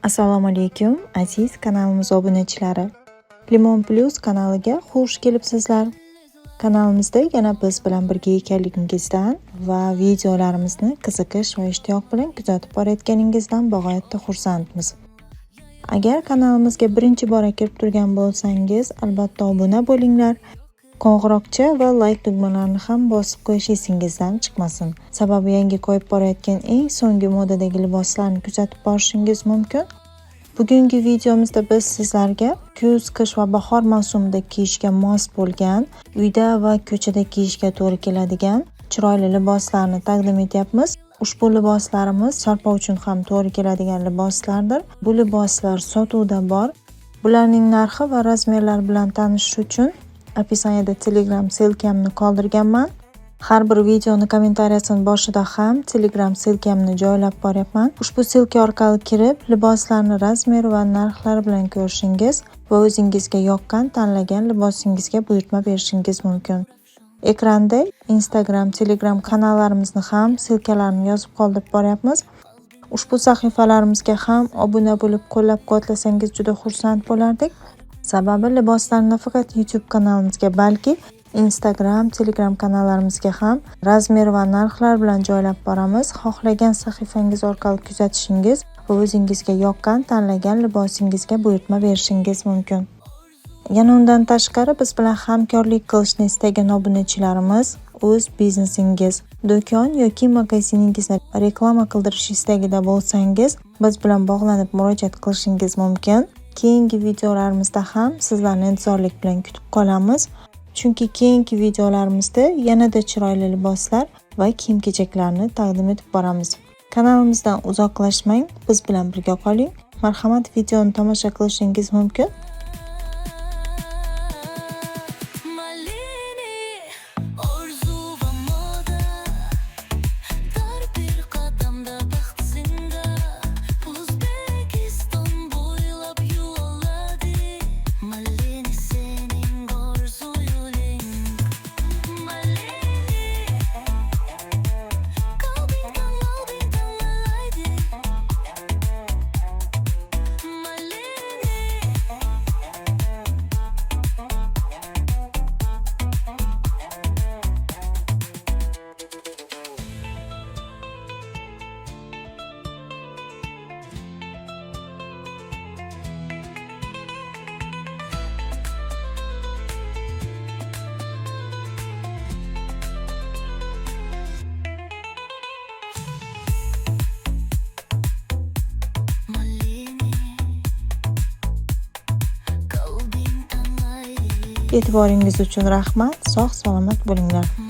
Assalomu alaykum aziz kanalimiz obunachilari. Limon Plus kanaliga xush kelibsizlar. Kanalimizda yana biz bilan birga ekanligingizdan va videolarimizni qiziqish va ishtiyoq bilan kuzatib borayotganingizdan bag'oyatda xursandmiz. Agar kanalimizga birinchi bor kirib turgan bo'lsangiz, albatta obuna bo'linglar. Qo'ng'iroqcha va like tugmalarini ham bosib qo'yish esingizdan chiqmasin. Sababi yangi qo'yib borayotgan eng so'nggi modadagi liboslarni kuzatib borishingiz mumkin. Bugungi videomizda biz sizlarga kuz, qish va bahor mavsumida kiyishga mos bo'lgan, uyda va ko'chada kiyishga to'g'ri keladigan chiroyli liboslarni taqdim etyapmiz. Ushbu liboslarimiz sharpa uchun ham to'g'ri keladigan liboslardir. Bu liboslar sotuvda bor. Bularning narxi va razmerlar bilan tanishish uchun описаниеda Telegram silkamni qoldirganman. Har bir videoni kommentariyasining boshida ham Telegram silkamni joylab boryapman. Ushbu silka orqali kirib, liboslarni razmer va narxlari bilan ko'rishingiz va o'zingizga yoqqan tanlagan libosingizga buyurtma berishingiz mumkin. Ekranda Instagram, Telegram kanallarimizni ham silkalarini yozib qoldirib boryapmiz. Ushbu sahifalarimizga ham obuna bo'lib qo'llab-quvvatlasangiz juda xursand bo'lardik. Sababi liboslarni faqat YouTube kanalimizga, balki Instagram, Telegram kanallarimizga ham razmer va narxlar bilan joylab boramiz. Xohlagan sahifangiz orqali kuzatishingiz va o'zingizga yoqqan tanlagan libosingizga buyurtma berishingiz mumkin. Yana undan tashqari biz bilan hamkorlik qilishni istagan obunachilarimiz o'z biznesingiz, do'kon yoki magaziningizni reklama qildirish istagida bo'lsangiz, biz bilan bog'lanib murojaat qilishingiz mumkin. Keyingi videolarimizda ham sizlarni intizorlik bilan kutib qolamiz. Chunki keyingi videolarimizda yanada chiroyli liboslar va kiyim-kechaklarni taqdim etib boramiz. Kanalimizdan uzoqlashmang, biz bilan birga qoling. Marhamat, videoni tomosha qilishingiz mumkin. E'tiboringiz uchun rahmat. Sog' salomat bo'linglar.